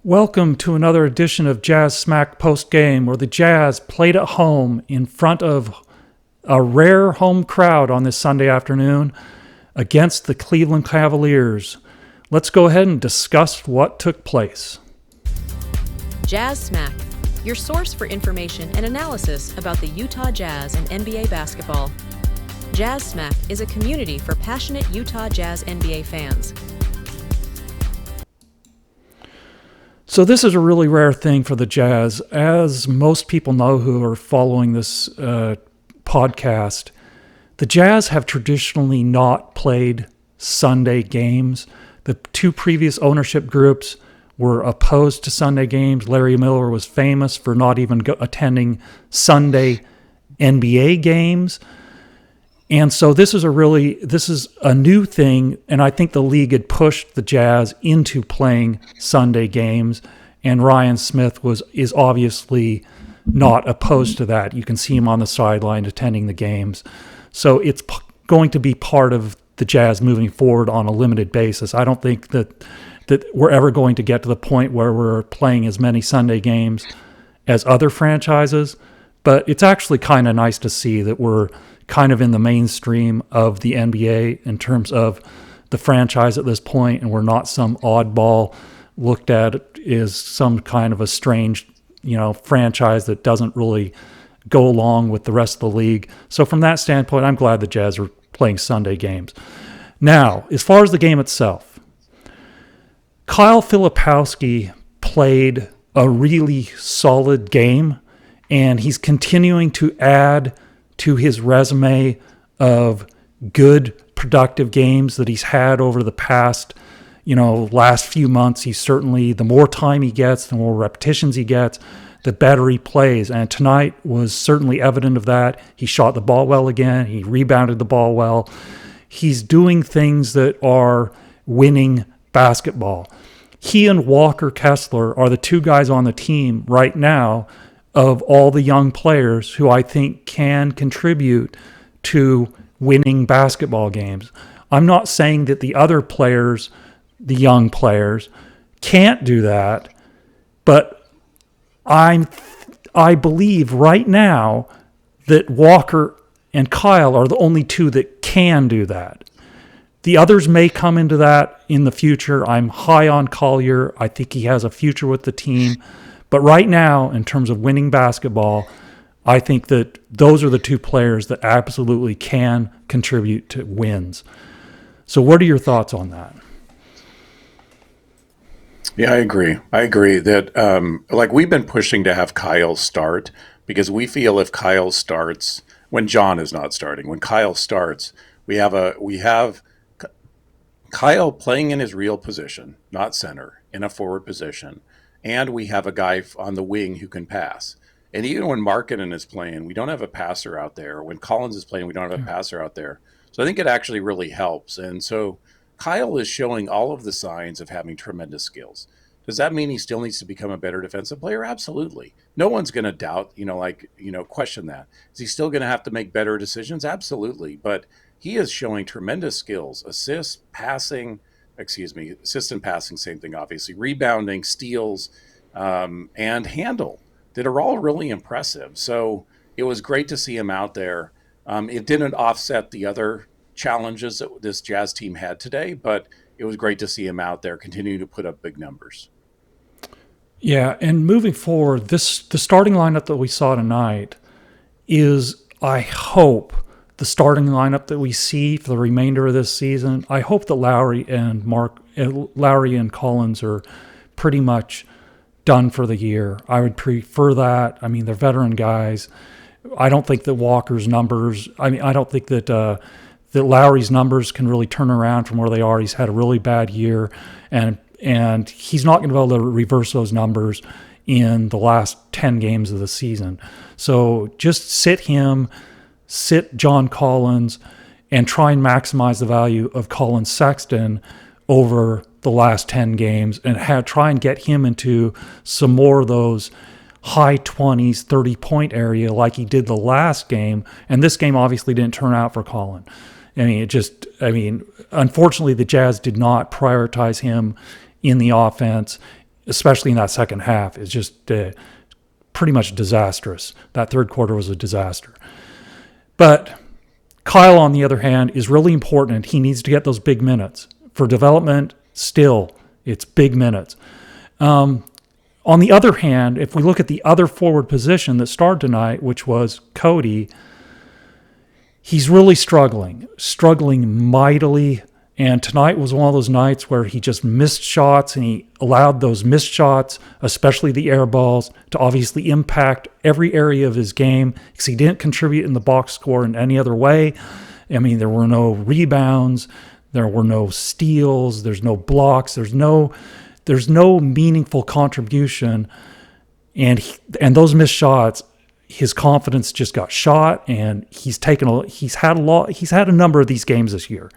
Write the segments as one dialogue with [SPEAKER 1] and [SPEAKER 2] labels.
[SPEAKER 1] Welcome to another edition of Jazz Smack Postgame, where the Jazz played at home in front of a rare home crowd on this Sunday afternoon against the Cleveland Cavaliers. Let's go ahead and discuss what took place.
[SPEAKER 2] Jazz Smack, your source for information and analysis about the Utah Jazz and NBA basketball. Jazz Smack is a community for passionate Utah Jazz NBA fans.
[SPEAKER 1] So this is a really rare thing for the Jazz. As most people know who are following this podcast, the Jazz have traditionally not played Sunday games. The two previous ownership groups were opposed to Sunday games. Larry Miller was famous for not even attending Sunday NBA games. And so this is a new thing, and I think the league had pushed the Jazz into playing Sunday games, and Ryan Smith is obviously not opposed to that. You can see him on the sideline attending the games. So it's going to be part of the Jazz moving forward on a limited basis. I don't think that we're ever going to get to the point where we're playing as many Sunday games as other franchises, but it's actually kind of nice to see that we're kind of in the mainstream of the NBA in terms of the franchise at this point, and we're not some oddball looked at as some kind of a strange, franchise that doesn't really go along with the rest of the league. So from that standpoint, I'm glad the Jazz are playing Sunday games. Now, as far as the game itself, Kyle Filipowski played a really solid game, and he's continuing to add to his resume of good, productive games that he's had over the past, last few months. He's certainly, the more time he gets, the more repetitions he gets, the better he plays. And tonight was certainly evident of that. He shot the ball well again. He rebounded the ball well. He's doing things that are winning basketball. He and Walker Kessler are the two guys on the team right now of all the young players who I think can contribute to winning basketball games. I'm not saying that the other players, the young players, can't do that, but I believe right now that Walker and Kyle are the only two that can do that. The others may come into that in the future. I'm high on Collier. I think he has a future with the team. But right now, in terms of winning basketball, I think that those are the two players that absolutely can contribute to wins. So what are your thoughts on that?
[SPEAKER 3] Yeah, I agree. I agree that we've been pushing to have Kyle start because we feel if Kyle starts, when John is not starting, when Kyle starts, we have Kyle playing in his real position, not center, in a forward position. And we have a guy on the wing who can pass. And even when Markkanen is playing, we don't have a passer out there. When Collins is playing, we don't have a passer out there. So I think it actually really helps. And so Kyle is showing all of the signs of having tremendous skills. Does that mean he still needs to become a better defensive player? Absolutely. No one's going to doubt, question that. Is he still going to have to make better decisions? Absolutely. But he is showing tremendous skills, assist and passing, same thing, obviously, rebounding, steals, and handle that are all really impressive. So it was great to see him out there. It didn't offset the other challenges that this Jazz team had today, but it was great to see him out there continuing to put up big numbers.
[SPEAKER 1] Yeah, and moving forward, the starting lineup that we saw tonight is, I hope, the starting lineup that we see for the remainder of this season. I hope that Lowry and Collins are pretty much done for the year. I would prefer that. I mean, they're veteran guys. I don't think that Walker's numbers, I don't think that Lowry's numbers can really turn around from where they are. He's had a really bad year, and he's not going to be able to reverse those numbers in the last 10 games of the season. So just sit John Collins, and try and maximize the value of Colin Sexton over the last 10 games and try and get him into some more of those high 20s, 30-point area like he did the last game. And this game obviously didn't turn out for Colin. Unfortunately, the Jazz did not prioritize him in the offense. especially in that second half, is just pretty much disastrous. That third quarter was a disaster. But Kyle, on the other hand, is really important. He needs to get those big minutes. For development, still, it's big minutes. On the other hand, if we look at the other forward position that started tonight, which was Cody, he's really struggling mightily. And tonight was one of those nights where he just missed shots, and he allowed those missed shots, especially the air balls, to obviously impact every area of his game because he didn't contribute in the box score in any other way. I mean, there were no rebounds, there were no steals, there's no blocks, there's no meaningful contribution. And those missed shots, his confidence just got shot, and he's had a number of these games this year.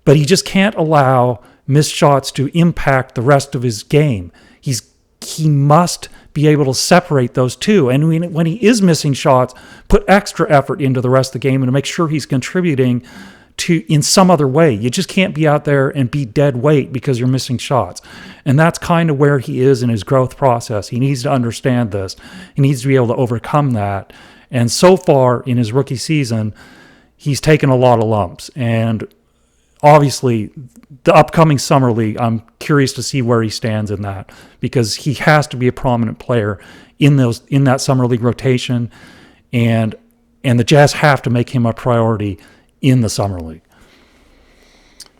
[SPEAKER 1] But he just can't allow missed shots to impact the rest of his game. He must be able to separate those two. And when he is missing shots, put extra effort into the rest of the game and to make sure he's contributing in some other way. You just can't be out there and be dead weight because you're missing shots. And that's kind of where he is in his growth process. He needs to understand this. He needs to be able to overcome that. And so far in his rookie season, he's taken a lot of lumps. And obviously, the upcoming summer league, I'm curious to see where he stands in that, because he has to be a prominent player in that summer league rotation, and the Jazz have to make him a priority in the summer league.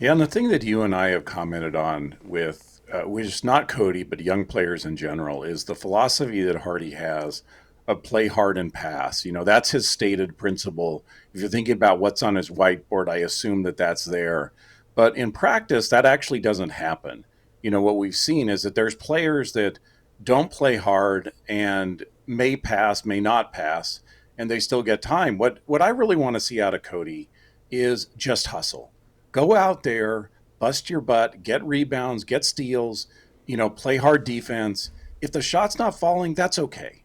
[SPEAKER 3] Yeah, and the thing that you and I have commented on with which is not Cody, but young players in general, is the philosophy that Hardy has of play hard and pass. That's his stated principle. If you're thinking about what's on his whiteboard, I assume that that's there. But in practice, that actually doesn't happen. What we've seen is that there's players that don't play hard and may pass, may not pass, and they still get time. What I really want to see out of Cody is just hustle. Go out there, bust your butt, get rebounds, get steals, play hard defense. If the shot's not falling, that's okay.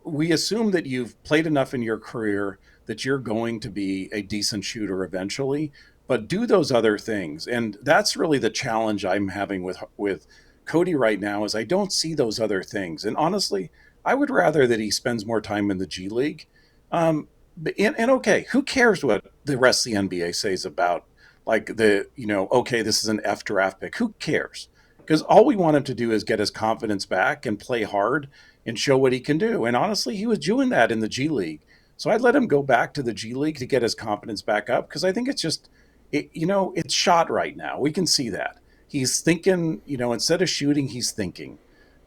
[SPEAKER 3] We assume that you've played enough in your career that you're going to be a decent shooter eventually, but do those other things. And that's really the challenge I'm having with Cody right now, is I don't see those other things. And honestly, I would rather that he spends more time in the G League. And okay, who cares what the rest of the NBA says about okay, this is an F draft pick. Who cares? Because all we want him to do is get his confidence back and play hard and show what he can do. And honestly, he was doing that in the G League. So I'd let him go back to the G League to get his confidence back up, because I think it's just, it's shot right now. We can see that. He's thinking, instead of shooting, he's thinking.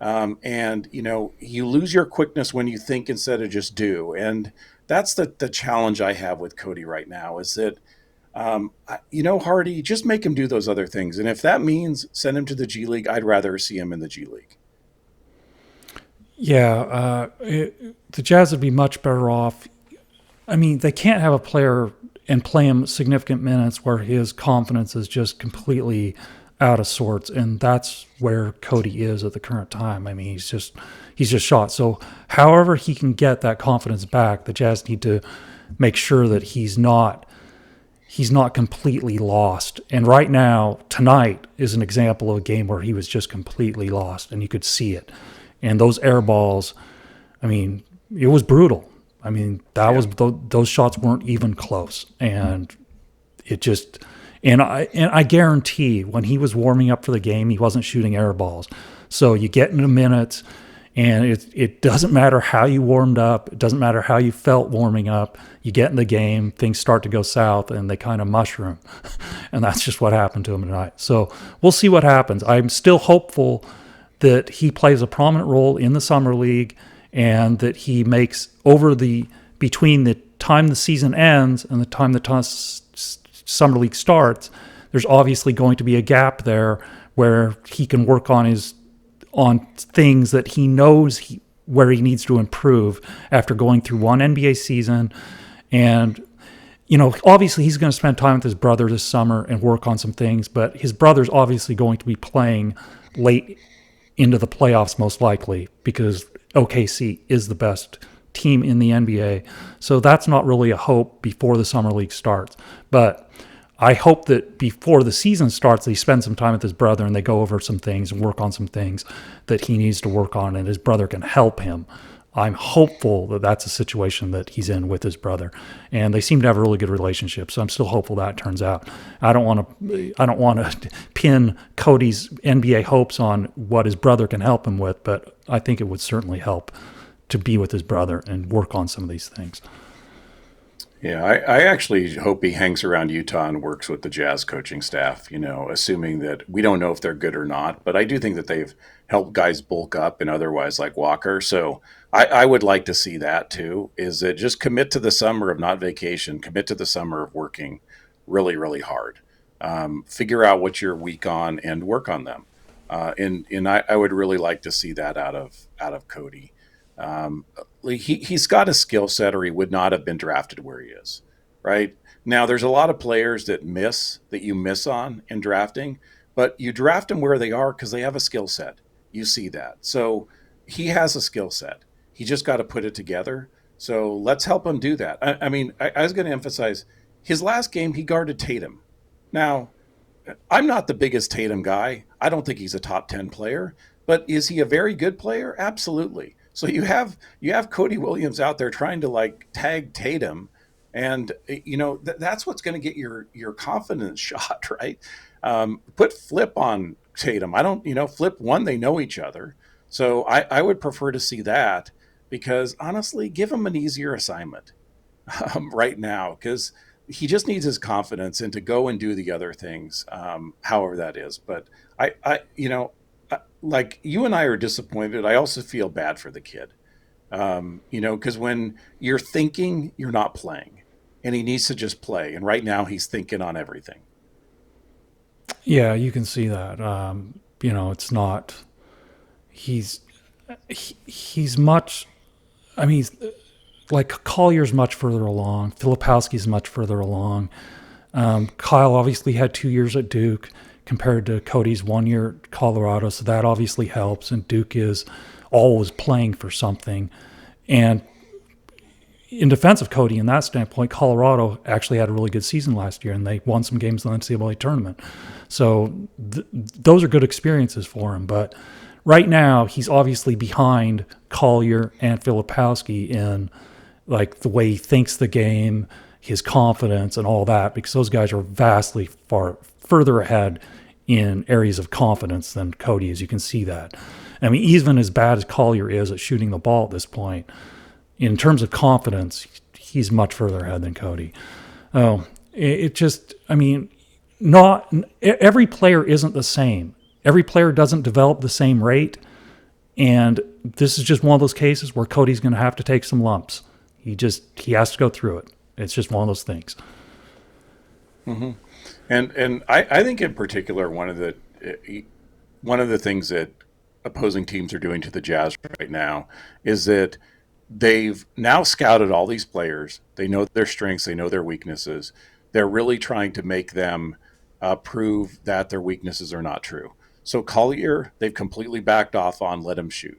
[SPEAKER 3] You lose your quickness when you think instead of just do. And that's the challenge I have with Cody right now, is that, Hardy, just make him do those other things. And if that means send him to the G League, I'd rather see him in the G League.
[SPEAKER 1] Yeah, the Jazz would be much better off. I mean, they can't have a player and play him significant minutes where his confidence is just completely out of sorts, and that's where Cody is at the current time. I mean, he's just shot. So however he can get that confidence back, the Jazz need to make sure that he's not completely lost. And right now, tonight is an example of a game where he was just completely lost, and you could see it. And those air balls, I mean, it was brutal. I mean, those shots weren't even close, and it just. And I guarantee when he was warming up for the game, he wasn't shooting air balls. So you get into minutes, and it doesn't matter how you warmed up. It doesn't matter how you felt warming up. You get in the game, things start to go south, and they kind of mushroom. And that's just what happened to him tonight. So we'll see what happens. I'm still hopeful that he plays a prominent role in the Summer League, and that he makes between the time the season ends and the time the Summer League starts, there's obviously going to be a gap there where he can work on things that he knows where he needs to improve after going through one NBA season. And, obviously he's going to spend time with his brother this summer and work on some things, but his brother's obviously going to be playing late into the playoffs most likely, because OKC is the best team in the NBA. So that's not really a hope before the Summer League starts. But I hope that before the season starts, he spends some time with his brother and they go over some things and work on some things that he needs to work on, and his brother can help him. I'm hopeful that that's a situation that he's in with his brother, and they seem to have a really good relationship. So I'm still hopeful that turns out. I don't want to pin Cody's NBA hopes on what his brother can help him with, but I think it would certainly help to be with his brother and work on some of these things.
[SPEAKER 3] Yeah, I actually hope he hangs around Utah and works with the Jazz coaching staff, assuming that we don't know if they're good or not. But I do think that they've helped guys bulk up and otherwise like Walker. So I would like to see that too, is that just commit to the summer of not vacation, commit to the summer of working really, really hard. Figure out what you're weak on and work on them. And I would really like to see that out of Cody. He's got a skill set or he would not have been drafted where he is, right? Now, there's a lot of players that you miss on in drafting, but you draft them where they are because they have a skill set. You see that. So he has a skill set. He just got to put it together. So let's help him do that. I was going to emphasize his last game, he guarded Tatum. Now, I'm not the biggest Tatum guy. I don't think he's a top 10 player, but is he a very good player? Absolutely. So you have Cody Williams out there trying to like tag Tatum, and that's what's going to get your confidence shot, right? Put Flip on Tatum. I don't, Flip one, they know each other, so I would prefer to see that, because honestly, give him an easier assignment right now, because he just needs his confidence and to go and do the other things, however that is. But like you and I are disappointed. I also feel bad for the kid, because when you're thinking, you're not playing, and he needs to just play. And right now he's thinking on everything.
[SPEAKER 1] Yeah, you can see that. It's not, he's much, like Collier's much further along. Filipowski's much further along. Kyle obviously had 2 years at Duke compared to Cody's 1 year at Colorado, so that obviously helps. And Duke is always playing for something. And in defense of Cody, in that standpoint, Colorado actually had a really good season last year, and they won some games in the NCAA tournament. So those are good experiences for him. But right now, he's obviously behind Collier and Filipowski in like the way he thinks the game, his confidence, and all that, because those guys are vastly further ahead in areas of confidence than Cody is. You can see that. Even as bad as Collier is at shooting the ball at this point, in terms of confidence, he's much further ahead than Cody. Not every player isn't the same. Every player doesn't develop the same rate, and this is just one of those cases where Cody's going to have to take some lumps. He has to go through it. It's just one of those things.
[SPEAKER 3] Mm-hmm. And I think in particular one of the things that opposing teams are doing to the Jazz right now is that they've now scouted all these players. They know their strengths. They know their weaknesses. They're really trying to make them prove that their weaknesses are not true. So Collier, they've completely backed off on, let him shoot.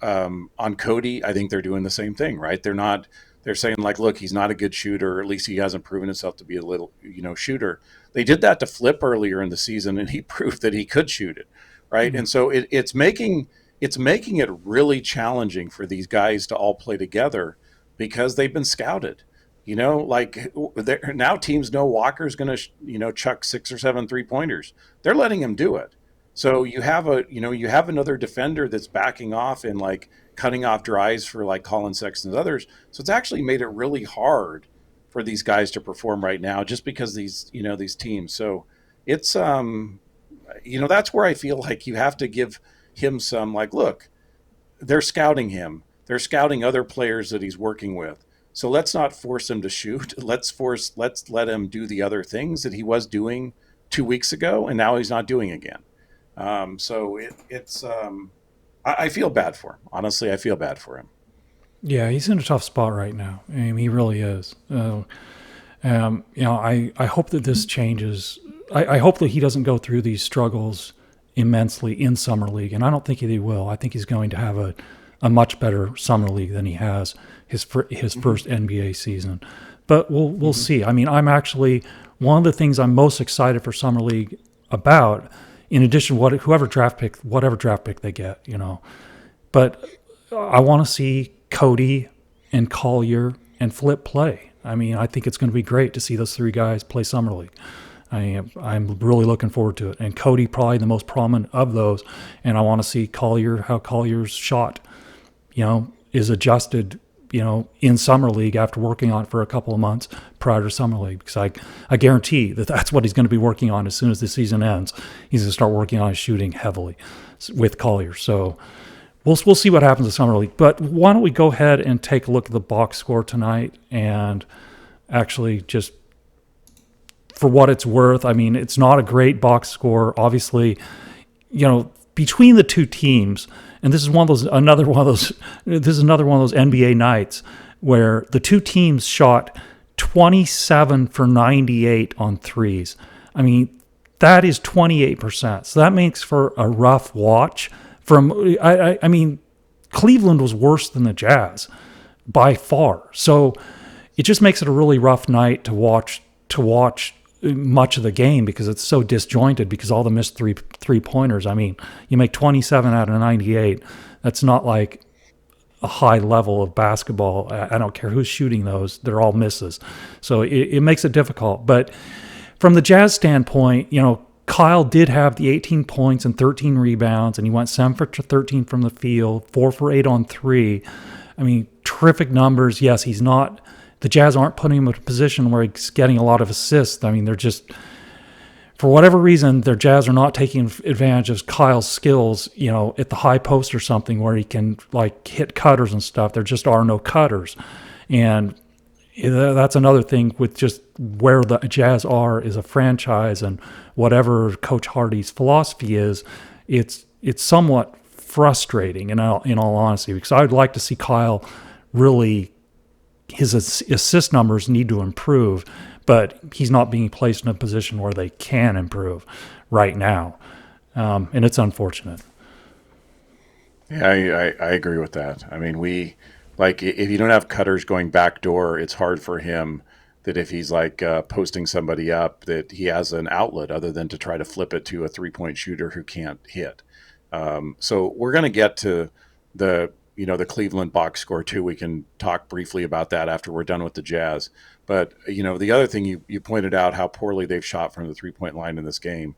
[SPEAKER 3] On Cody, I think they're doing the same thing, right? They're saying like, look, he's not a good shooter, or at least he hasn't proven himself to be a little, shooter. They did that to Flip earlier in the season, and he proved that he could shoot it, right? Mm-hmm. And so it's making it really challenging for these guys to all play together because they've been scouted. Now teams know Walker's going to, chuck 6 or 7 3-pointers. They're letting him do it. So you have another defender that's backing off and like cutting off drives for like Colin Sexton and others. So it's actually made it really hard for these guys to perform right now, just because these teams. So it's, that's where I feel like you have to give him some, like, look, they're scouting him. They're scouting other players that he's working with. So let's not force him to shoot. Let's let him do the other things that he was doing 2 weeks ago, and now he's not doing again. I feel bad for him. Honestly, I feel bad for him.
[SPEAKER 1] Yeah, he's in a tough spot right now. He really is. I hope that this changes. I hope that he doesn't go through these struggles immensely in Summer League, and I don't think he will. I think he's going to have a much better Summer League than he has his first NBA season. But we'll see. I'm actually one of the things I'm most excited for Summer League about, in addition to whatever draft pick they get, but I want to see Cody and Collier and Flip play. I mean, I think it's going to be great to see those three guys play Summer League. I'm really looking forward to it. And Cody probably the most prominent of those. And I want to see how Collier's shot, is adjusted, in Summer League after working on it for a couple of months prior to Summer League. Because I guarantee that's what he's going to be working on as soon as the season ends. He's going to start working on his shooting heavily with Collier. So we'll see what happens in Summer League. But why don't we go ahead and take a look at the box score tonight and actually just, for what it's worth, I mean, it's not a great box score. Obviously, between the two teams, and this is another one of those NBA nights where the two teams shot 27 for 98 on threes. I mean, that is 28%. So that makes for a rough watch. I mean, Cleveland was worse than the Jazz by far. So it just makes it a really rough night to watch much of the game because it's so disjointed because all the missed three-pointers. I mean, you make 27 out of 98. That's not like a high level of basketball. I don't care who's shooting those. They're all misses. So it makes it difficult. But from the Jazz standpoint, Kyle did have the 18 points and 13 rebounds, and he went 7 for 13 from the field, 4 for 8 on 3. I mean, terrific numbers. Yes, the Jazz aren't putting him in a position where he's getting a lot of assists. I mean, they're just, for whatever reason, their Jazz are not taking advantage of Kyle's skills, at the high post or something where he can hit cutters and stuff. There just are no cutters. And that's another thing with just where the Jazz are as a franchise and whatever Coach Hardy's philosophy is, it's somewhat frustrating in all honesty, because I'd like to see Kyle really, his assist numbers need to improve, but he's not being placed in a position where they can improve right now. And it's unfortunate.
[SPEAKER 3] Yeah, I agree with that. I mean, if you don't have cutters going backdoor, it's hard for him that if he's posting somebody up that he has an outlet other than to try to flip it to a 3-point shooter who can't hit. So we're going to get to the Cleveland box score too. We can talk briefly about that after we're done with the Jazz. But, the other thing you pointed out how poorly they've shot from the 3-point line in this game.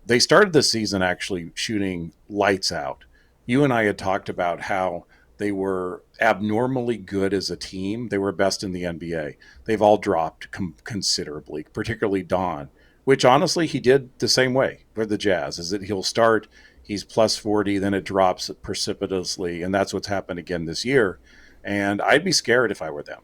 [SPEAKER 3] They started the season actually shooting lights out. You and I had talked about how they were abnormally good as a team. They were best in the NBA. They've all dropped considerably, particularly Don, which honestly he did the same way for the Jazz, is that he'll start, he's plus 40, then it drops precipitously, and that's what's happened again this year. And I'd be scared if I were them,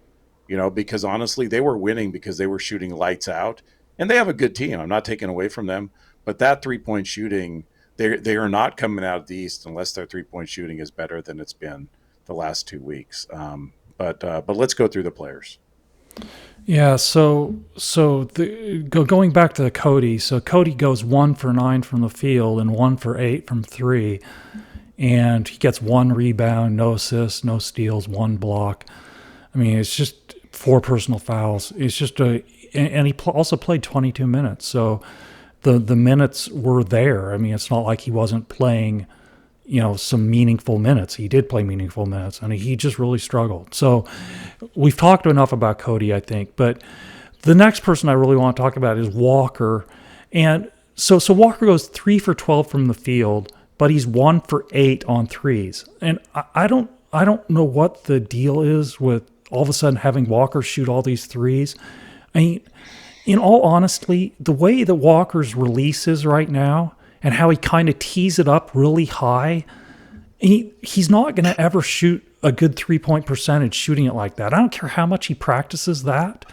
[SPEAKER 3] because honestly they were winning because they were shooting lights out, and they have a good team. I'm not taking away from them, but that 3-point shooting, they are not coming out of the East unless their 3-point shooting is better than it's been the last 2 weeks. But let's go through the players.
[SPEAKER 1] Yeah, going back to Cody. So Cody goes 1 for 9 from the field and 1 for 8 from 3, and he gets 1 rebound, no assists, no steals, 1 block. I mean, it's just 4 personal fouls. It's just and he also played 22 minutes. So the minutes were there. I mean, it's not like he wasn't playing, some meaningful minutes. He did play meaningful minutes, and he just really struggled. So we've talked enough about Cody, I think. But the next person I really want to talk about is Walker. And so Walker goes 3 for 12 from the field, but he's 1 for 8 on threes. And I don't know what the deal is with all of a sudden having Walker shoot all these threes. I mean, in all honesty, the way that Walker's release is right now and how he kind of tees it up really high, he's not going to ever shoot a good 3-point percentage shooting it like that. I don't care how much he practices that.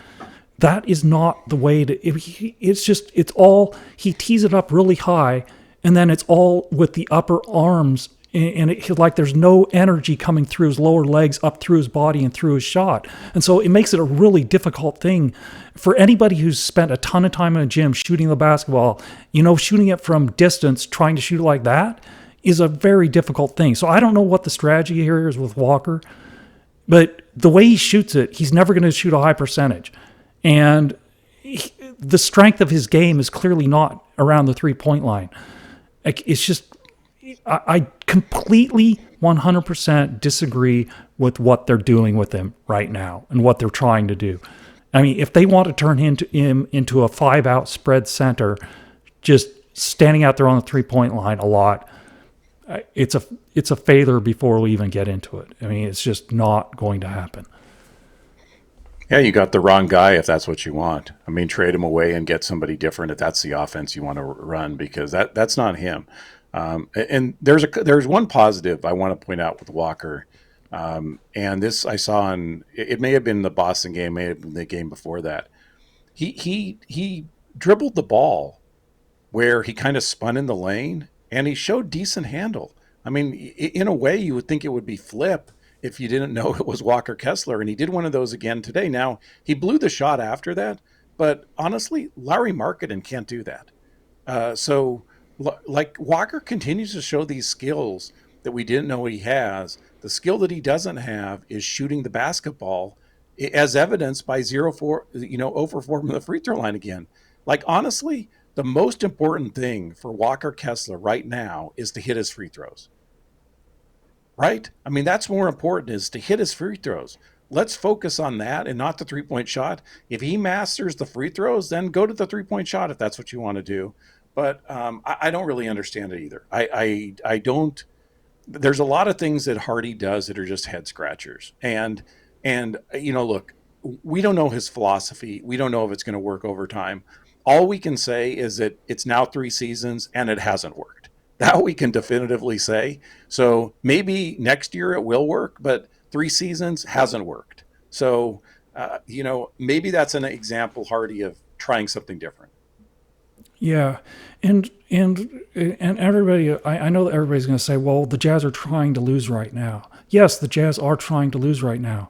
[SPEAKER 1] That is not the way to. It's all, he tees it up really high, and then it's all with the upper arms, and there's no energy coming through his lower legs, up through his body, and through his shot. And so it makes it a really difficult thing for anybody who's spent a ton of time in a gym shooting the basketball. Shooting it from distance, trying to shoot it like that is a very difficult thing. So I don't know what the strategy here is with Walker, but the way he shoots it, he's never going to shoot a high percentage. And the strength of his game is clearly not around the 3-point line. Like, it's just, I completely 100% disagree with what they're doing with him right now and what they're trying to do. I mean, if they want to turn him into a 5-out spread center, just standing out there on the 3-point line a lot, it's a failure before we even get into it. I mean, it's just not going to happen.
[SPEAKER 3] Yeah, you got the wrong guy if that's what you want. I mean, trade him away and get somebody different if that's the offense you want to run, because that's not him. And there's one positive I want to point out with Walker. And this I saw it may have been the Boston game, may have been the game before that. He dribbled the ball where he kind of spun in the lane, and he showed decent handle. I mean, in a way, you would think it would be flip if you didn't know it was Walker Kessler, and he did one of those again today. Now, he blew the shot after that, but honestly, Larry Markkanen can't do that. So, like, Walker continues to show these skills that we didn't know he has. The skill that he doesn't have is shooting the basketball, as evidenced by 0 for 4 from the free throw line again. Like, honestly, the most important thing for Walker Kessler right now is to hit his free throws. Right? I mean, that's more important, is to hit his free throws. Let's focus on that and not the 3-point shot. If he masters the free throws, then go to the 3-point shot if that's what you want to do. But I don't really understand it either. I don't. There's a lot of things that Hardy does that are just head scratchers. And look, we don't know his philosophy. We don't know if it's going to work over time. All we can say is that it's now 3 seasons and it hasn't worked. That we can definitively say. So maybe next year it will work, but 3 seasons hasn't worked. So, maybe that's an example, Hardy, of trying something different.
[SPEAKER 1] Yeah. And everybody, I know that everybody's going to say, well, the Jazz are trying to lose right now. Yes, the Jazz are trying to lose right now.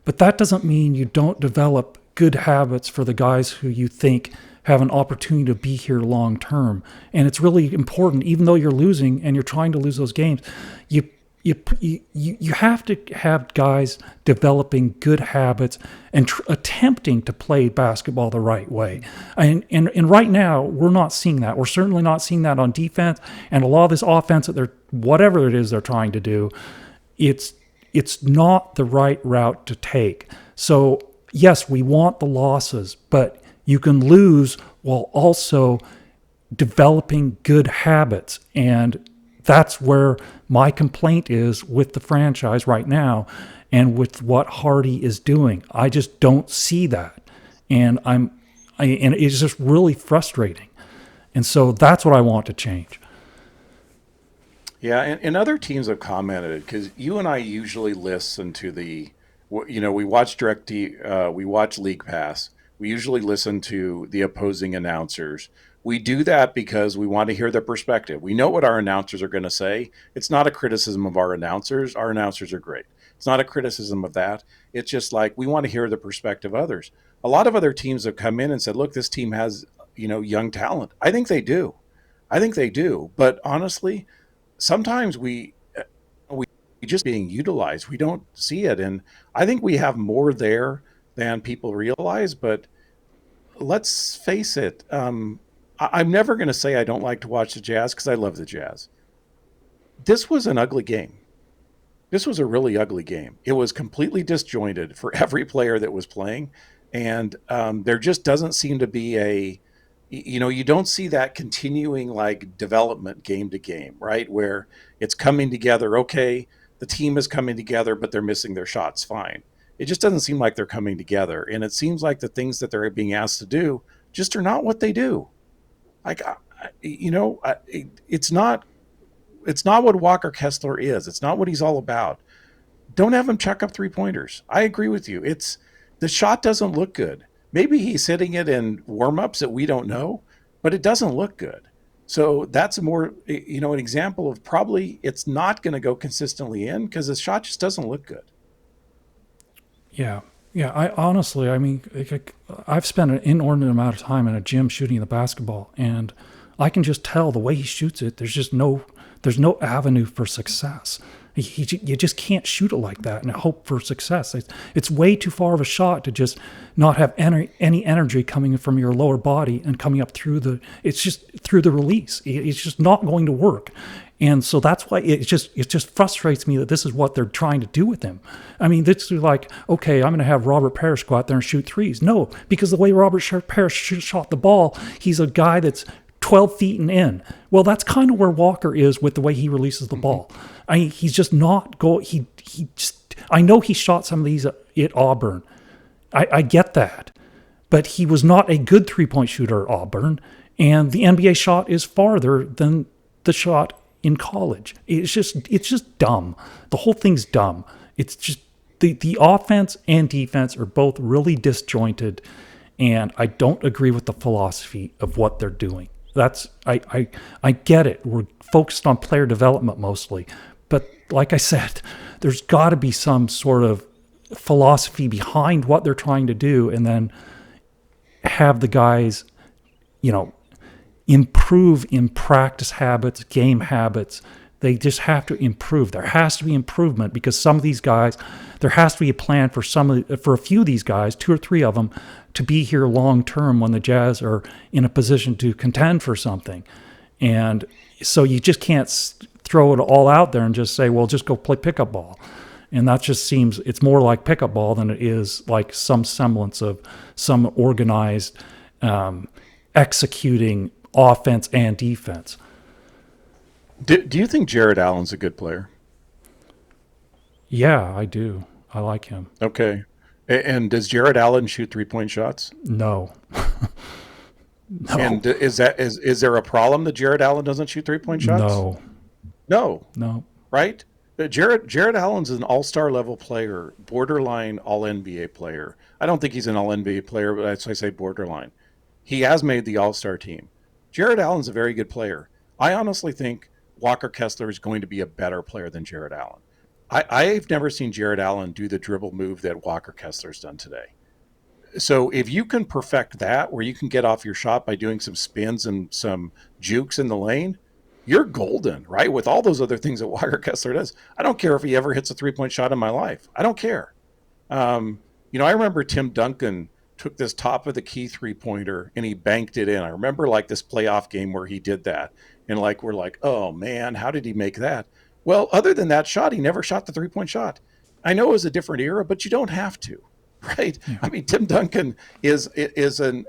[SPEAKER 1] But that doesn't mean you don't develop good habits for the guys who you think have an opportunity to be here long term. And it's really important, even though you're losing and you're trying to lose those games, you have to have guys developing good habits and attempting to play basketball the right way. And right now, we're not seeing that. We're certainly not seeing that on defense. And a lot of this offense that whatever it is they're trying to do, it's not the right route to take. So yes, we want the losses, but you can lose while also developing good habits. And that's where my complaint is with the franchise right now and with what Hardy is doing. I just don't see that. And it's just really frustrating. And so that's what I want to change.
[SPEAKER 3] Yeah, and other teams have commented, because you and I usually listen to we watch we watch League Pass. We usually listen to the opposing announcers. We do that because we want to hear their perspective. We know what our announcers are going to say. It's not a criticism of our announcers. Our announcers are great. It's not a criticism of that. It's just like we want to hear the perspective of others. A lot of other teams have come in and said, look, this team has, young talent. I think they do. But honestly, sometimes we just being utilized. We don't see it. And I think we have more there than people realize. But let's face it. I'm never going to say I don't like to watch the Jazz, because I love the Jazz. This was an ugly game. This was a really ugly game. It was completely disjointed for every player that was playing. And there just doesn't seem to be you don't see that continuing like development game to game, right? Where it's coming together. Okay, the team is coming together, but they're missing their shots. Fine. It just doesn't seem like they're coming together. And it seems like the things that they're being asked to do just are not what they do. Like, it's not what Walker Kessler is. It's not what he's all about. Don't have him check up 3-pointers. I agree with you. The shot doesn't look good. Maybe he's hitting it in warm-ups that we don't know, but it doesn't look good. So that's more, an example of probably it's not going to go consistently in because the shot just doesn't look good.
[SPEAKER 1] Yeah. Yeah. I've spent an inordinate amount of time in a gym shooting the basketball, and I can just tell the way he shoots it, there's just no There's no avenue for success. You just can't shoot it like that and hope for success. It's way too far of a shot to just not have any energy coming from your lower body and coming up through the release. It's just not going to work. And so that's why it just frustrates me that this is what they're trying to do with him. I mean, this is like, okay, I'm going to have Robert Parrish go out there and shoot threes. No, because the way Robert Parrish shot the ball, he's a guy that's 12 feet and in. Well, that's kind of where Walker is with the way he releases the ball. He's just not go. I know he shot some of these at Auburn. I get that, but he was not a good 3-point shooter at Auburn, and the NBA shot is farther than the shot in college. It's just dumb. The whole thing's dumb. It's just the offense and defense are both really disjointed, and I don't agree with the philosophy of what they're doing. I get it. We're focused on player development mostly. But like I said, there's got to be some sort of philosophy behind what they're trying to do, and then have the guys, improve in practice habits, game habits. They just have to improve. There has to be improvement because some of these guys, there has to be a plan for a few of these guys, 2 or 3 of them, to be here long term when the Jazz are in a position to contend for something. And so you just can't throw it all out there and just say, well, just go play pickup ball. And that just seems, it's more like pickup ball than it is like some semblance of some organized executing offense and defense.
[SPEAKER 3] Do you think Jared Allen's a good player?
[SPEAKER 1] Yeah, I do. I like him.
[SPEAKER 3] Okay. And does Jared Allen shoot 3-point shots?
[SPEAKER 1] No. No.
[SPEAKER 3] And is there a problem that Jared Allen doesn't shoot 3-point shots? No. Right? Jared Allen's an all-star level player, borderline all-NBA player. I don't think he's an all-NBA player, but I say borderline. He has made the all-star team. Jared Allen's a very good player. I honestly think Walker Kessler is going to be a better player than Jared Allen. I've never seen Jared Allen do the dribble move that Walker Kessler's done today. So if you can perfect that, where you can get off your shot by doing some spins and some jukes in the lane, you're golden, right? With all those other things that Walker Kessler does. I don't care if he ever hits a 3-point shot in my life. I don't care. I remember Tim Duncan took this top of the key 3-pointer and he banked it in. I remember like this playoff game where he did that. And like, we're like, oh man, how did he make that? Well, other than that shot, he never shot the 3-point shot. I know it was a different era, but you don't have to, right? Yeah. I mean, Tim Duncan is a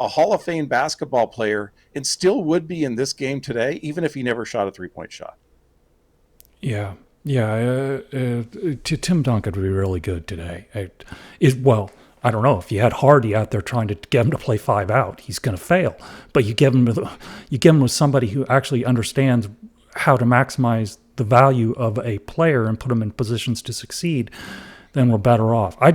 [SPEAKER 3] Hall of Fame basketball player and still would be in this game today, even if he never shot a 3-point shot.
[SPEAKER 1] Yeah. Tim Duncan would be really good today. I don't know if you had Hardy out there trying to get him to play 5 out, he's going to fail. But you give him with somebody who actually understands how to maximize the value of a player and put them in positions to succeed, then we're better off. I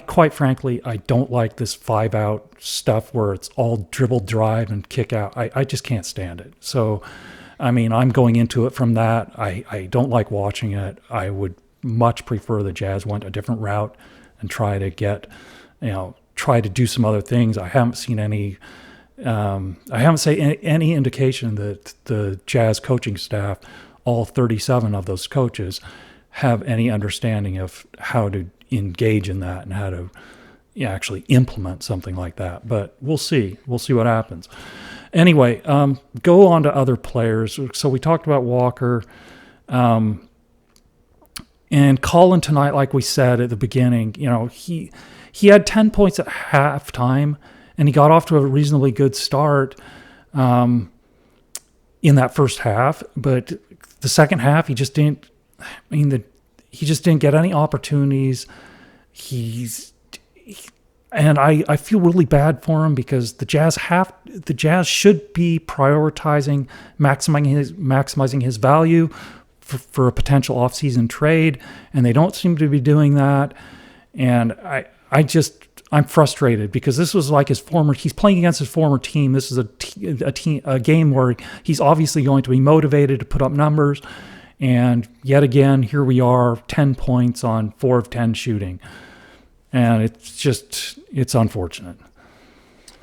[SPEAKER 1] quite frankly, I don't like this 5 out stuff where it's all dribble, drive, and kick out. I just can't stand it. So, I mean, I'm going into it from that. I don't like watching it. I would much prefer the Jazz went a different route and try to do some other things. I haven't seen any indication that the Jazz coaching staff, all 37 of those coaches, have any understanding of how to engage in that and how to actually implement something like that. But we'll see. We'll see what happens. Anyway, go on to other players. So we talked about Walker. And Colin tonight, like we said at the beginning, he had 10 points at halftime, and he got off to a reasonably good start in that first half. But the second half, he just didn't. He just didn't get any opportunities. And I feel really bad for him because the Jazz should be prioritizing maximizing his value for a potential offseason trade, and they don't seem to be doing that. And I'm frustrated because this was like he's playing against his former team. This is a game where he's obviously going to be motivated to put up numbers. And yet again, here we are, 10 points on 4 of 10 shooting. And it's unfortunate.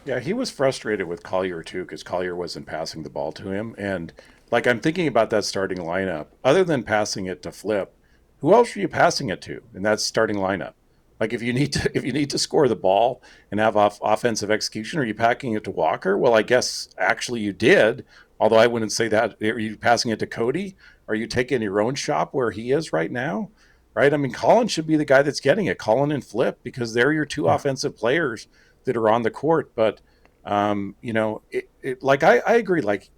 [SPEAKER 3] Yeah, he was frustrated with Collier too because Collier wasn't passing the ball to him. And like I'm thinking about that starting lineup, other than passing it to Flip, who else are you passing it to in that starting lineup? Like if you need to if you need to score the ball and have offensive execution, are you packing it to Walker? Well, I guess actually you did. Although I wouldn't say that. Are you passing it to Cody? Are you taking your own shop where he is right now? Right? I mean, Colin should be the guy that's getting it. Colin and Flip, because they're your two
[SPEAKER 1] Yeah.
[SPEAKER 3] offensive players that are on the court. But like I agree. Like,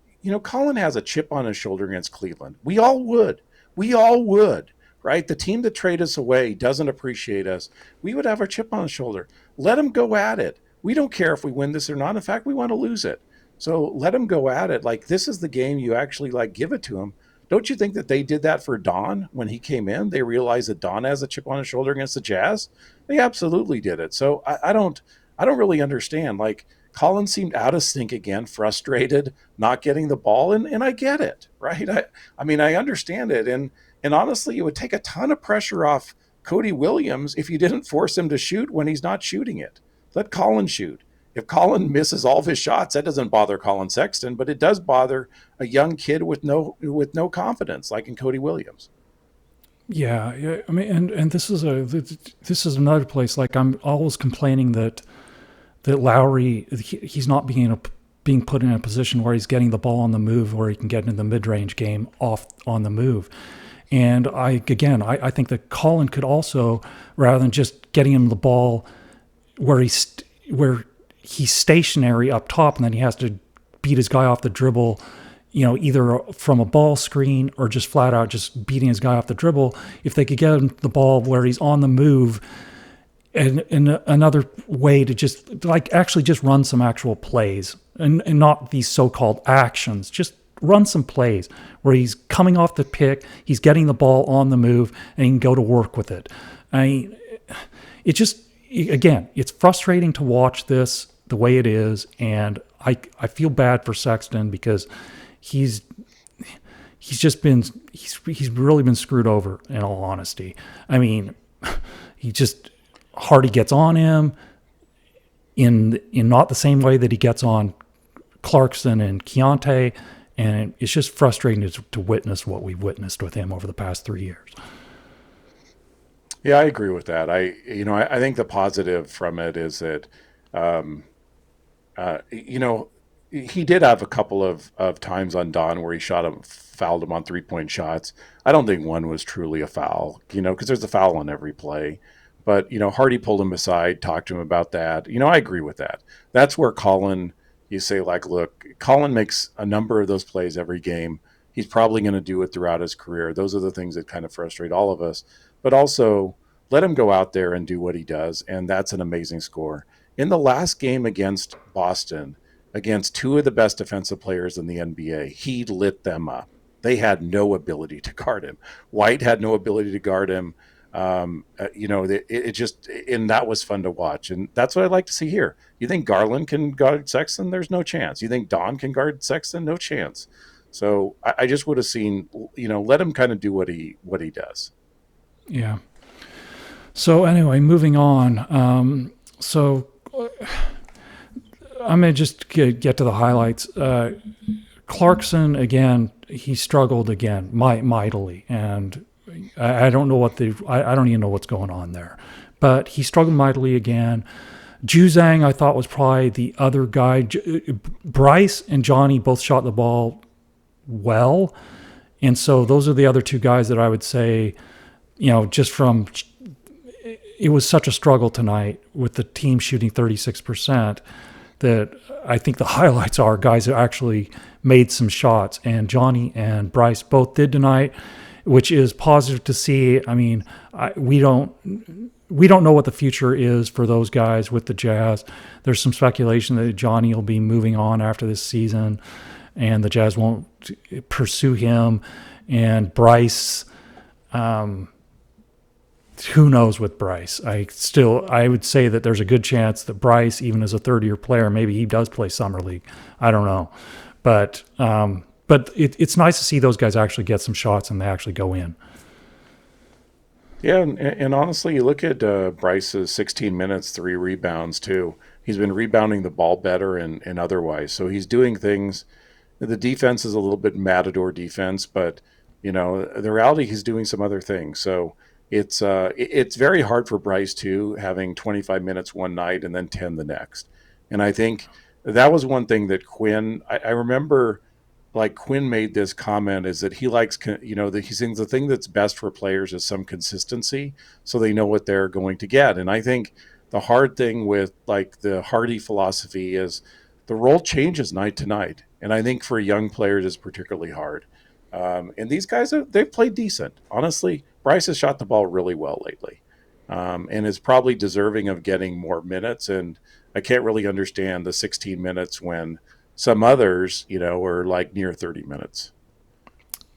[SPEAKER 3] Colin has a chip on his shoulder against Cleveland. We all would. We all would. Right? The team that traded us away doesn't appreciate us. We would have our chip on the shoulder. Let him go at it. We don't care if we win this or not. In fact, we want to lose it. So let him go at it. Like, this is the game you actually like give it to him. Don't you think that they did that for Don when he came in? They realized that Don has a chip on his shoulder against the Jazz. They absolutely did it. So I don't really understand. Like, Colin seemed out of sync again, frustrated, not getting the ball, and I get it, right? I mean, I understand it, and honestly, it would take a ton of pressure off Cody Williams if you didn't force him to shoot when he's not shooting it. Let Colin shoot. If Colin misses all of his shots, that doesn't bother Colin Sexton, but it does bother a young kid with no confidence, like in Cody Williams.
[SPEAKER 1] Yeah, yeah. I mean, and this is another place. Like, I'm always complaining that Lowry, he's not being put in a position where he's getting the ball on the move, where he can get into the mid-range game off on the move. And I think that Colin could also, rather than just getting him the ball where he's stationary up top, and then he has to beat his guy off the dribble, either from a ball screen or just flat out just beating his guy off the dribble. If they could get him the ball where he's on the move, and another way to just actually just run some actual plays and not these so-called actions, just run some plays where he's coming off the pick, he's getting the ball on the move, and he can go to work with it. I mean, it just, again, it's frustrating to watch this the way it is, and I feel bad for Sexton because he's really been screwed over, in all honesty. I mean, Hardy gets on him in not the same way that he gets on Clarkson and Keontae, and it's just frustrating to witness what we've witnessed with him over the past 3 years.
[SPEAKER 3] Yeah, I agree with that. I think the positive from it is that, he did have a couple of times on Don where he fouled him on 3-point shots. I don't think one was truly a foul, because there's a foul on every play. But, Hardy pulled him aside, talked to him about that. I agree with that. That's where Colin, you say, like, look, Colin makes a number of those plays every game. He's probably going to do it throughout his career. Those are the things that kind of frustrate all of us. But also, let him go out there and do what he does, and that's an amazing score. In the last game against Boston, against two of the best defensive players in the NBA, he lit them up. They had no ability to guard him. White had no ability to guard him. It just, and that was fun to watch, and that's what I'd like to see here. You think Garland can guard Sexton? There's no chance. You think Don can guard Sexton? No chance. So I just would have seen, let him kind of do what he does.
[SPEAKER 1] Yeah. So anyway, moving on. I'm gonna just get to the highlights. Clarkson again, he struggled again mightily, and I don't know I don't even know what's going on there, but he struggled mightily again. Juzang, I thought, was probably the other guy. Bryce and Johnny both shot the ball well, and so those are the other two guys that I would say, just from, it was such a struggle tonight with the team shooting 36%. That I think the highlights are guys who actually made some shots, and Johnny and Bryce both did tonight, which is positive to see. I mean, we don't know what the future is for those guys with the Jazz. There's some speculation that Johnny will be moving on after this season, and the Jazz won't pursue him. And Bryce, who knows with Bryce? I would say that there's a good chance that Bryce, even as a third-year player, maybe he does play summer league. I don't know, but it's nice to see those guys actually get some shots and they actually go in.
[SPEAKER 3] Yeah, and honestly, you look at Bryce's 16 minutes, 3 rebounds too. He's been rebounding the ball better and otherwise. So he's doing things. The defense is a little bit matador defense, but the reality, he's doing some other things. So it's very hard for Bryce too, having 25 minutes one night and then 10 the next. And I think that was one thing that Quinn. I remember, like, Quinn made this comment, is that he likes, that he thinks the thing that's best for players is some consistency, so they know what they're going to get. And I think the hard thing with, like, the Hardy philosophy is the role changes night to night. And I think for young players it's particularly hard. And these guys, they've played decent. Honestly, Bryce has shot the ball really well lately, and is probably deserving of getting more minutes. And I can't really understand the 16 minutes when some others, are like near 30 minutes.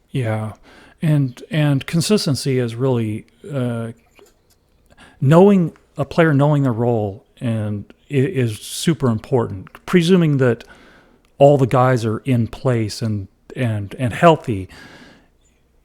[SPEAKER 1] Yeah, and consistency is really knowing a player, knowing their role, and is super important. Presuming that all the guys are in place and healthy.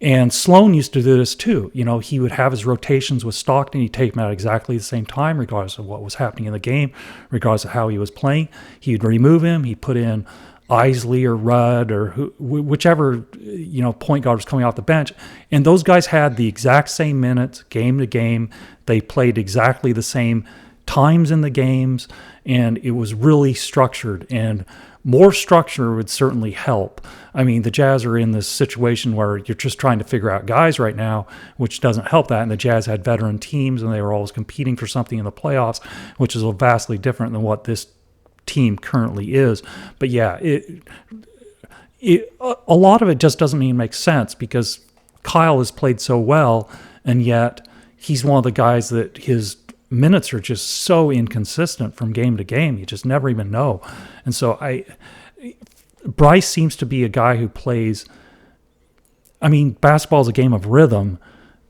[SPEAKER 1] And Sloan used to do this too. He would have his rotations with Stockton. He'd take him out at exactly the same time, regardless of what was happening in the game, regardless of how he was playing. He'd remove him. He'd put in Isley or Rudd or whichever point guard was coming off the bench. And those guys had the exact same minutes, game to game. They played exactly the same times in the games, and it was really structured. And more structure would certainly help. I mean, the Jazz are in this situation where you're just trying to figure out guys right now, which doesn't help that. And the Jazz had veteran teams, and they were always competing for something in the playoffs, which is vastly different than what this team currently is. But yeah, a lot of it just doesn't even make sense, because Kyle has played so well, and yet he's one of the guys that his minutes are just so inconsistent from game to game. You just never even know. And so Bryce seems to be a guy who plays, basketball is a game of rhythm,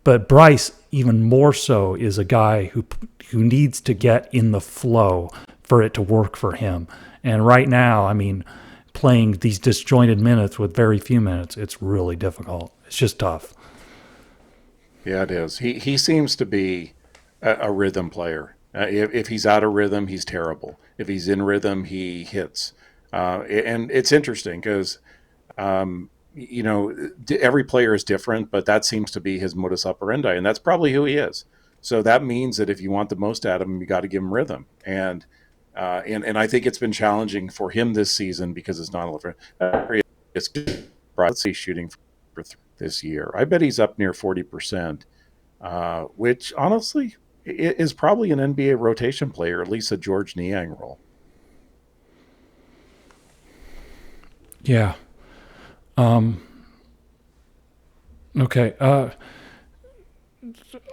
[SPEAKER 1] but Bryce even more so is a guy who needs to get in the flow for it to work for him. And right now, playing these disjointed minutes with very few minutes, it's really difficult. It's just tough.
[SPEAKER 3] Yeah, it is. He seems to be a rhythm player. If he's out of rhythm, he's terrible. If he's in rhythm, he hits. And it's interesting because, every player is different, but that seems to be his modus operandi, and that's probably who he is. So that means that if you want the most out of him, you got to give him rhythm. And I think it's been challenging for him this season because it's not a lot. He's shooting for this year. I bet he's up near 40%, which honestly is probably an NBA rotation player, at least a George Niang role.
[SPEAKER 1] Yeah. Okay.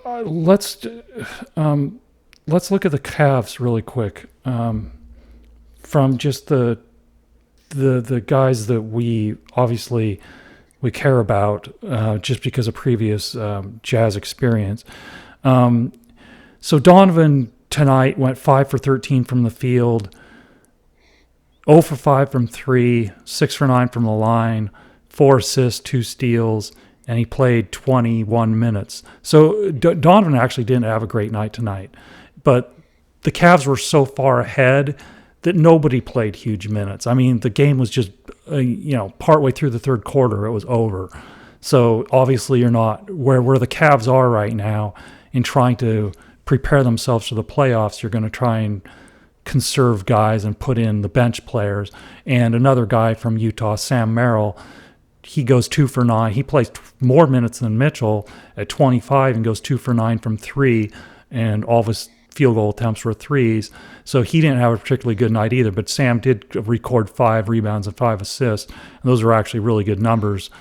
[SPEAKER 1] Let's look at the Cavs really quick. From just the guys that we obviously we care about, just because of previous Jazz experience. So Donovan tonight went 5 for 13 from the field, 0 for 5 from 3, 6 for 9 from the line, 4 assists, 2 steals, and he played 21 minutes. So Donovan actually didn't have a great night tonight. But the Cavs were so far ahead that nobody played huge minutes. The game was just, partway through the third quarter, it was over. So obviously you're not where the Cavs are right now in trying to prepare themselves for the playoffs. You're going to try and conserve guys and put in the bench players. And another guy from Utah, Sam Merrill, he goes 2 for 9. He plays more minutes than Mitchell at 25 and goes 2 for 9 from 3, and all of his field goal attempts were threes. So he didn't have a particularly good night either, but Sam did record 5 rebounds and 5 assists. And those are actually really good numbers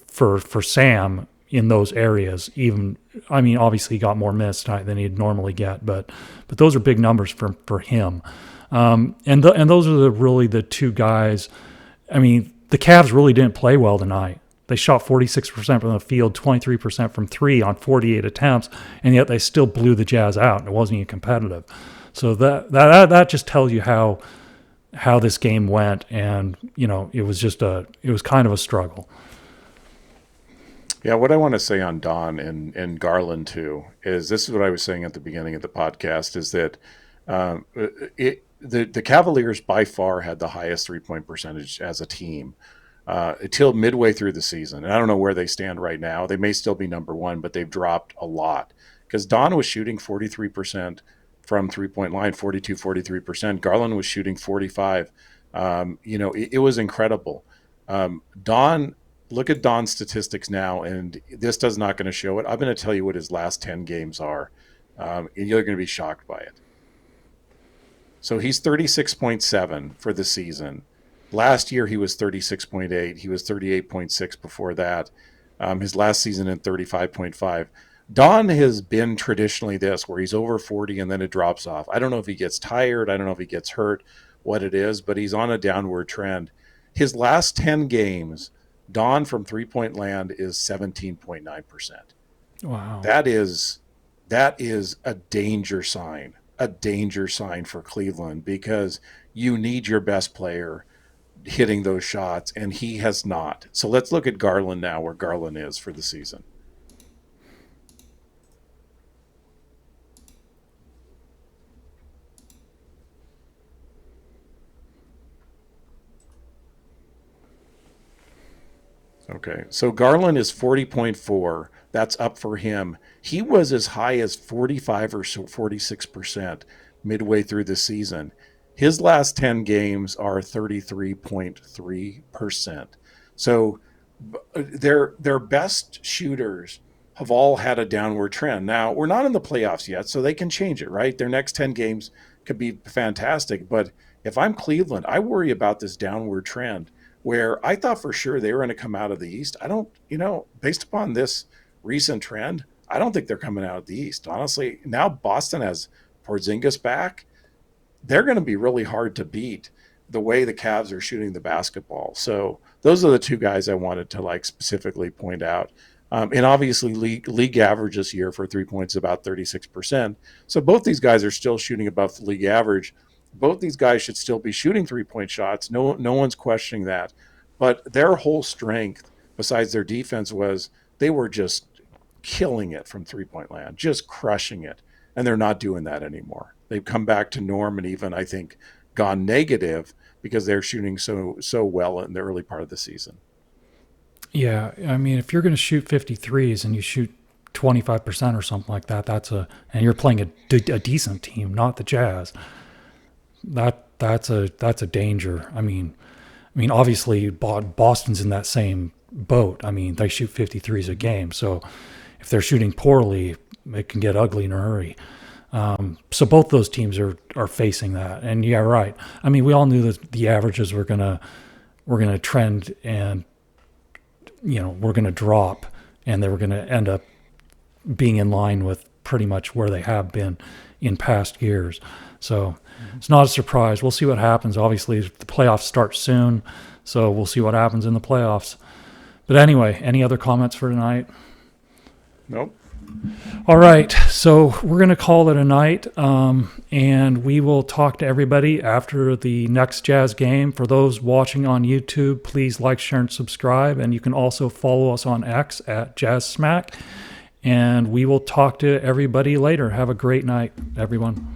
[SPEAKER 1] for Sam in those areas. Even, obviously he got more minutes tonight than he'd normally get, but those are big numbers for him. And those are really the two guys. The Cavs really didn't play well tonight. They shot 46% from the field, 23% from 3 on 48 attempts, and yet they still blew the Jazz out, and it wasn't even competitive. So that just tells you how this game went, and it was kind of a struggle.
[SPEAKER 3] Yeah, what I want to say on Don and Garland too is, this is what I was saying at the beginning of the podcast, is that the Cavaliers by far had the highest 3-point percentage as a team until midway through the season. And I don't know where they stand right now. They may still be number one, but they've dropped a lot because Don was shooting 43% from 3-point line, 42, 43%. Garland was shooting 45. It was incredible. Don, look at Don's statistics now, and this does not going to show it. I'm going to tell you what his last 10 games are, and you're going to be shocked by it. So he's 36.7 for the season. Last year he was 36.8. He was 38.6 before that. His last season in 35.5. Don has been traditionally this, where he's over 40 and then it drops off. I don't know if he gets tired. I don't know if he gets hurt, what it is, but he's on a downward trend. His last 10 games, Don from three-point land is 17.9%.
[SPEAKER 1] Wow.
[SPEAKER 3] That is a danger sign for Cleveland, because you need your best player hitting those shots, and he has not. So let's look at Garland now, where Garland is for the season. Okay, so Garland is 40.4. That's up for him. He was as high as 45 or so, 46% midway through the season. His last 10 games are 33.3%. So their best shooters have all had a downward trend. Now, we're not in the playoffs yet, so they can change it, right? Their next 10 games could be fantastic. But if I'm Cleveland, I worry about this downward trend, where I thought for sure they were going to come out of the East. I don't, based upon this recent trend, I don't think they're coming out of the East. Honestly, now Boston has Porzingis back. They're going to be really hard to beat the way the Cavs are shooting the basketball. So those are the two guys I wanted to specifically point out. And obviously league average this year for 3 points about 36%. So both these guys are still shooting above the league average. Both these guys should still be shooting 3-point shots. No one's questioning that. But their whole strength, besides their defense, was they were just killing it from 3-point land, just crushing it. And they're not doing that anymore. They've come back to norm and even, I think, gone negative because they're shooting so well in the early part of the season.
[SPEAKER 1] Yeah, I mean, if you're going to shoot 53s and you shoot 25% or something like that, and you're playing a decent team, not the Jazz. That's a danger. I mean, obviously Boston's in that same boat. I mean, they shoot 53s a game, so if they're shooting poorly, it can get ugly in a hurry. So both those teams are facing that. And yeah, right. I mean, we all knew that the averages were gonna trend, and we're gonna drop, and they were gonna end up being in line with pretty much where they have been in past years. So it's not a surprise. We'll see what happens. Obviously, the playoffs start soon, so we'll see what happens in the playoffs. But anyway, any other comments for tonight?
[SPEAKER 3] Nope.
[SPEAKER 1] All right, so we're going to call it a night, and we will talk to everybody after the next Jazz game. For those watching on YouTube, please like, share, and subscribe. And you can also follow us on X at Jazz Smack. And we will talk to everybody later. Have a great night, everyone.